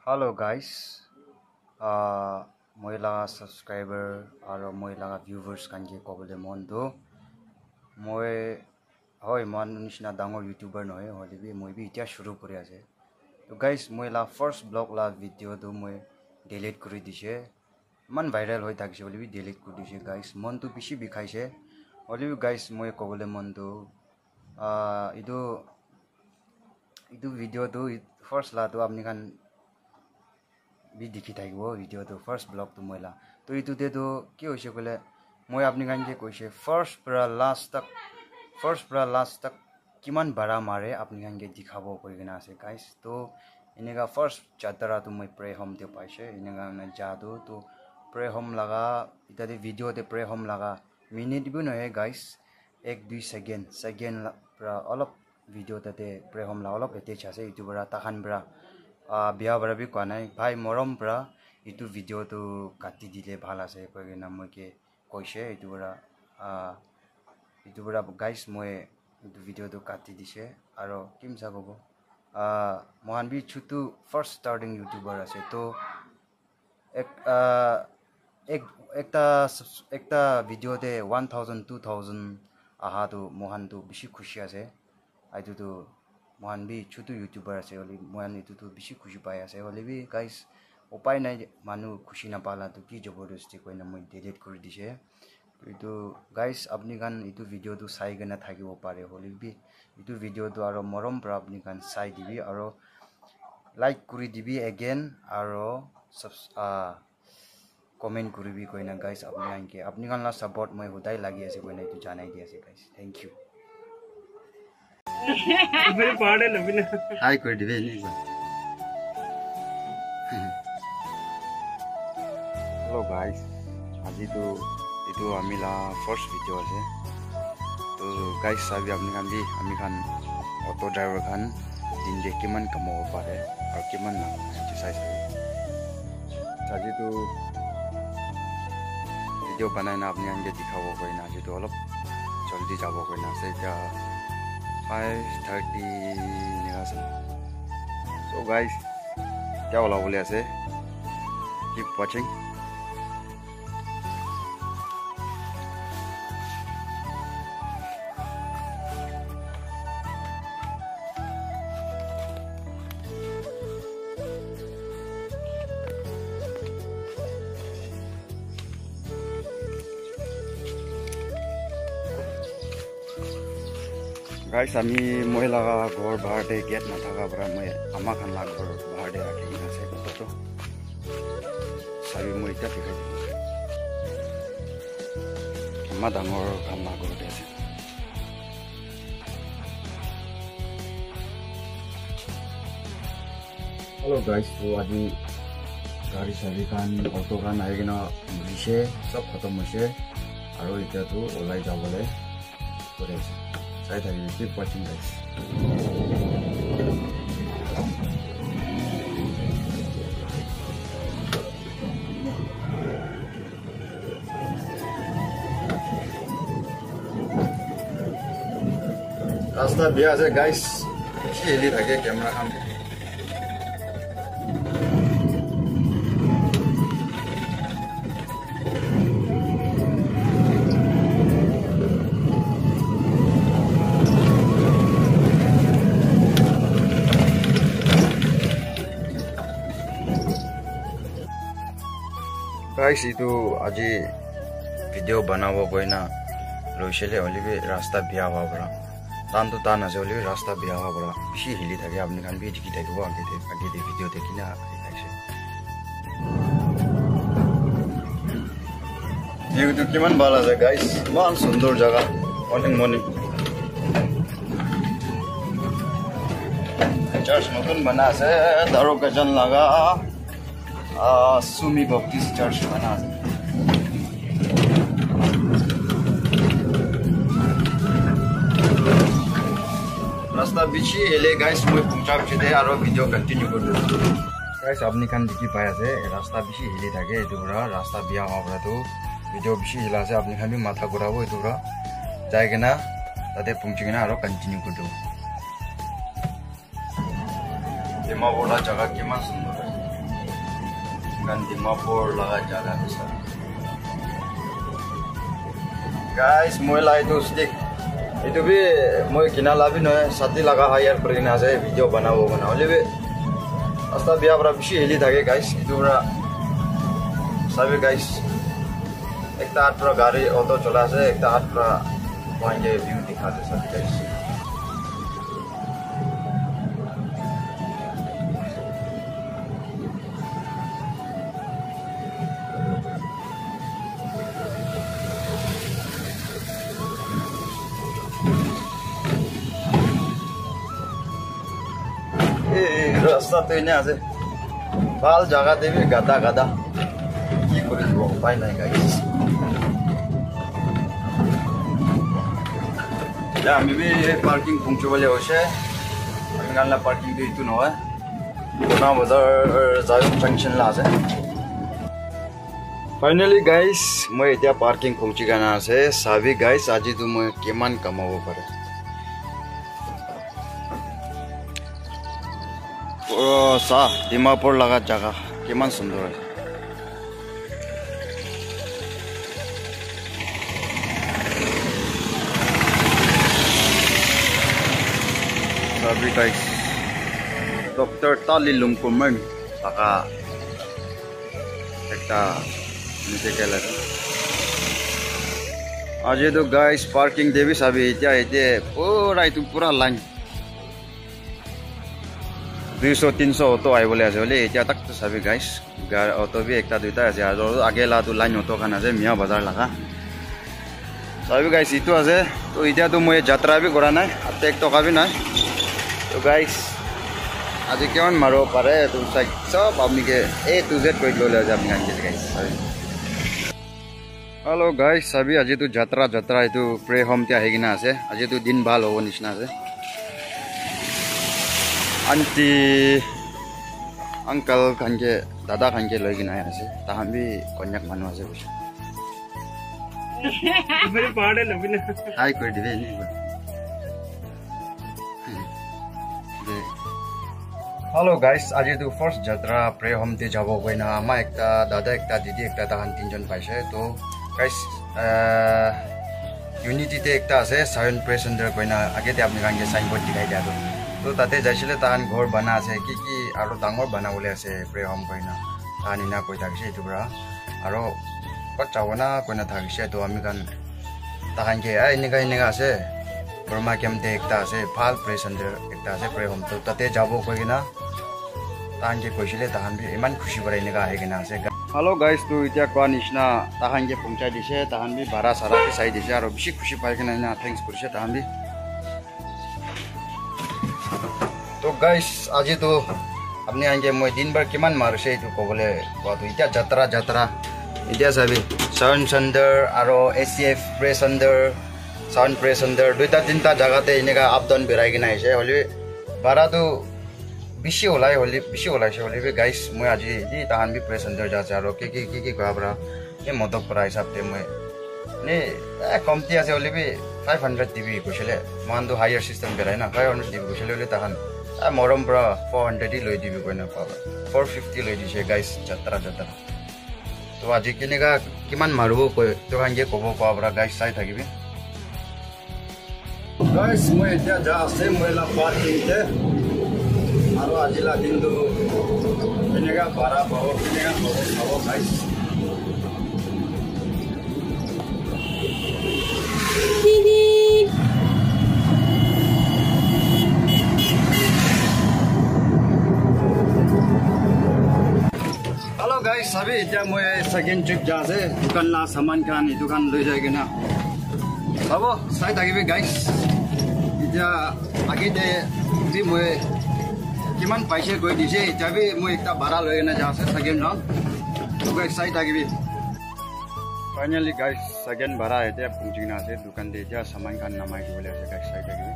Hello guys, moi subscriber aro moi viewers kanji kobole mondo moi hoy man nishna dangor YouTuber noy holibi moi bi itia shuru kori ase. To guys moi first vlog video do moi delete kori dise man viral hoi thakse holibi delete kori dise guys mon to bishi bikhaise holibi guys moi kobole mondo idu video do first la to apni kan भी दिखी था वो video तो first blog तो मोला तो इतु दे तो क्या होइसे बोले মই আপনি গান যে কইছে ফার্স্ট পৰা লাস্ট तक কিমান বাড়া মারে আপনি গান কে দেখাবো কই গনা আছে গাইস তো এনেগা ফার্স্ট চাতরা তো মই প্রে হোম তে পাইছে এনেগা না জাদু তো প্রে হোম লাগা ইতাদি ভিডিও তে প্রে হোম লাগা মিনিট বি নহে গাইস 1-2 সেকেন্ড পৰা অলপ ভিডিও তে প্ৰে হোম লাগা অলপ এটেচ আছে ইউটিউবৰা তাখান ব্ৰা বিয়া বাৰা বি কোৱা নাই ভাই মৰম পৰা ইটো ভিডিও তো কাটি দিলে ভাল আছে কই না মই কে কৈছে ইটো বৰা গাইস মই ইটো ভিডিও তো কাটি দিছে আৰু কিমসা কব মহান বি ছুটু ফার্স্ট স্টার্টিং ইউটিউবার আছে তো একটা ভিডিওতে 1000 2000 আহা তো মহান তো বেশি খুশি আছে আইতো তো মহান বি ছুটু ইউটিউবার আছে হলি মহান ইটো তো বেশি খুশি পাই আছে হলি বি গাইস উপায় নাই মানু খুশি না পালা তো কি জবরদস্তি কইনা মই ডিলিট কৰি দিছে তো গাইস আপনি গান ইটো ভিডিও তো চাই গনা থাকিব পারে হলি বি ইটো ভিডিও তো আৰু মৰম পৰা আপনি গান চাই দিবি আৰু লাইক কৰি দিবি এগেইন আৰু কমেন্ট কৰিবি কইনা গাইস আপনি গান লা সাপোর্ট মই হুদাই লাগি আছে কইনা ইটো জানাই দি আছে গাইস থ্যাংক ইউ मेरे पार्ट है लबिना हाय कर दिबे नि हेलो गाइस আজি তো এটো আমিলা ফার্স্ট ভিডিও আছে তো গাইস সাবি আপনি কান দি আমি কান অটো ড্রাইভার খান দিন দে কিমান কামাব পারে আর কিমান না এক্সারসাইজ করে আজি তো ভিডিও বানাই না আপনি আনকে দেখাবো কই না আজি তো অলপ জলদি যাব কই না সেটা 5:30 নিগাছে so guys क्या होला बोले ऐसे keep watching गाइस आमी महिला घर भाड़े गेट ना थाका बरा मैं आमा खान ला घर भाड़े राखी ना से तो साबि मैं इटा दिखाइ आमा डांगर खान ला घर दे हेलो गाइस तो আজি गाड़ी साबि खान ऑटो खान आइगना मिसे सब खत्म होसे আৰু ইটা তো ওলাই যাবলে করেছে I tell you, keep watching guys. रास्ता बिया से guys, खेली लगे कैमरा हम गाइस इतो আজি ভিডিও বানাবো কইনা লইছেলে হলিবি রাস্তা বিয়া হওয়া বড়া টান তো টান আছে হলিবি রাস্তা বিয়া হওয়া বড়া বেশি হিলি থাকে আপনি কান বি দেখি থাকিব আগে ভিডিও দেখি না দেখাইছে ভিউ তো কিমান ভালো আছে গাইস মান সুন্দর জায়গা অনেক মনে চার্চ নতুন বানা আছে দারো গজন লাগা सुमी बप्टिस्ट चर्च बना रास्ता बिची एले गाइस মই পঞ্চাব ছেদে আৰু ভিডিও কন্টিনিউ করব গাইস আপনি কান দেখি পাই আছে রাস্তা বিছি হিলি থাকে এদুরা রাস্তা বিয়া হওয়া তো ভিডিও বিছি হিলা আছে আপনি খালি মাথা ঘোরাবো এদুরা যাইগে না তাতে পৌঁছিগে না আৰু কন্টিনিউ করব এমা বড় জায়গা কিমান সুন্দর kan Dimapur laga jaga bisa. Guys, moi lah itu stick. Itu bi moi kina labi no sati laga hire perina se video banao oleh asta biar berapa sih heli thake guys. Itu berapa sabi guys. Ekta hat pura gari auto chola se ekta hat pura वहाँ ये view दिखा दे सब guys रास्ता तो इन्हें आसे बाल जगह दे भी गदा गदा ये कोई उपाय नहीं guys ya maybe parking punctual ya hoche ngan la parking de itu no hai na bazar Zayum junction la ase finally guys moi etia parking phuchi gana ase sabi guys aji tu moi keman kamabo pare sa Dimapur laga jaga keman sundor hai Sabi guys, Dr. Talilum Kuman, saka ekta nite kela. Aje to guys parking devi sabi ite pura itu pura line. 200-300 auto ai bole ase bole ite tak to sabi guys. Gar auto bhi ekta duita ase aro age la tu line auto khan ase Mia Bazar laga. Sabi guys itu ase to ite to moi jatra bhi kora nai, atte ek toka bhi nai. तो guys आज केवन मारो पारे तो सब अपनी के A to Z कोई लो ले जा अपनी गाइस हेलो गाइस सभी आज तो यात्रा itu प्रे होम त्या है किना আছে आज तो दिन ভাল हो निशना আছে आंटी अंकल खानके दादा खानके लई किना আছে ताहम भी कन्याक मानु আছে बुझ मेरे पाड़े लबिना हाय कोई दिवे नहीं Hello guys, আজি তো first jatra pray home te jabo koina ama ekta dada ekta didi ekta tahan tinjon paise to guys unity te ekta ase Zion Prayer Center koina age te apni gange signboard dikhai dia to tate jaisile tahan ghor bana ase ki aro dangor bana bole ase pray home koina tahan ina koi thakise itu bra aro pachawana koina thakise to ami kan tahan ke inega ase Burma kem te ekta ase phal Prayer Center ekta ase pray home to tate jabo koina ताहन के कोइसिले ताहन भी इमान खुशी बराई नेगा आइगना से hello guys तो इतिया को निशना ताहन के पहुंचा दिसे ताहन भी भाड़ा सारा के साइ दिसे आरो बिसि खुशी पाइगना ना थैंक्स पुरसे ताहन भी तो गाइस आज तो अपने आंगे मोय दिन भर किमान मारसे तो को बोले बात इतिया जत्रा इतिया सभी साउंड सेंटर आरो ACF प्रे सेंटर साउंड प्रे सेंटर दुइटा तीनटा जगहते इनेगा अप डाउन बेराइगना आइसे होली भाड़ा तो बिशी होलाय होली बे गाइस মই আজি দি তাহান বি প্রেস সেন্টার যাচ্ছে আর কি কবরা এ মদক পরা হিসাব তে মই নে কমতি আছে হলি বি 500 দিবি কইছিলে মান তো হাইয়ার সিস্টেম বেরাই না 500 দিবি কইছিলে হলি তাহান মরম ব্রা 400 দি লই দিবি কইনা পাবা 450 লই দিছে গাইস যাত্রা তো আজি কিনেগা কিমান মারবো কই তো হাঙ্গে কব পাবরা গাইস চাই থাকিবি গাইস মই এতিয়া যা আছে মইলা পার্কিং তে Aro ajila dindu inega para bawa inega bawa guys. Hello guys, sabi ita mo second trip jase dukan la saman kan dukan loi jayega na. Abo sai tagibe guys. Ita agi de bi mo किमान पैसे कोई दिसे जबे मैं एकटा भाड़ा लय ना जा से सेकेंड राउंड तो गाइस साइड आगे फाइनली गाइस सेकेंड भाड़ा है ते पुंजिना से दुकान दे जा सामान का नमाई के बोले से गाइस साइड आगे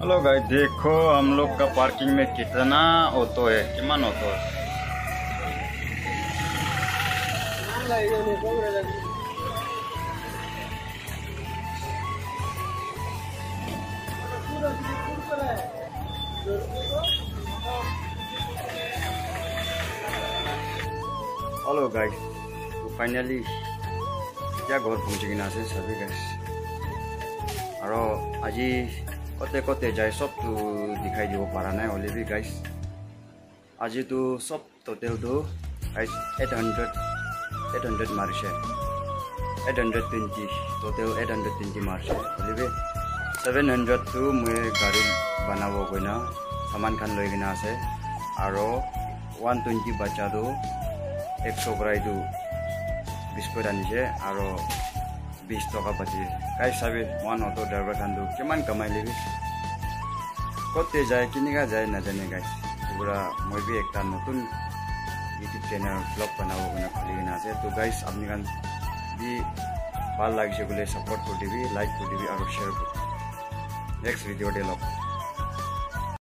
हेलो गाइस देखो हम लोग का पार्किंग में कितना ऑटो है किमान ऑटो है Hello guys, so finally क्या घर पहुंचे किना से सभी guys और आज कोते कोते जाए सब तो दिखाई दियो पारा नहीं ओले भी guys आज तो सब टोटल तो guys 800 मार्चे 820 टोटल 820 मार्चे ओले भी 700 तो मैं गाड़ी बनावो कोई ना सामान खान लोग किना से और 120 बच्चा तो 100 ग्राई तो बिस्कुट आनिছে আৰু 20 টকা পাতি কাই সাবে ওয়ান অটো ড্রাইভার খানদু কিমান কামাই লিবি কতে যায় কিনিগা যায় না জানে গাইস পুরা মই বি একটা নতুন ইউটিউব চ্যানেল ব্লগ বানাবো বনা খুলি না আছে তো গাইস আপনি গান বি ভাল লাগিছে বলে সাপোর্ট করে দিবি লাইক করে দিবি আর শেয়ার করে নেক্সট ভিডিও ডে লগ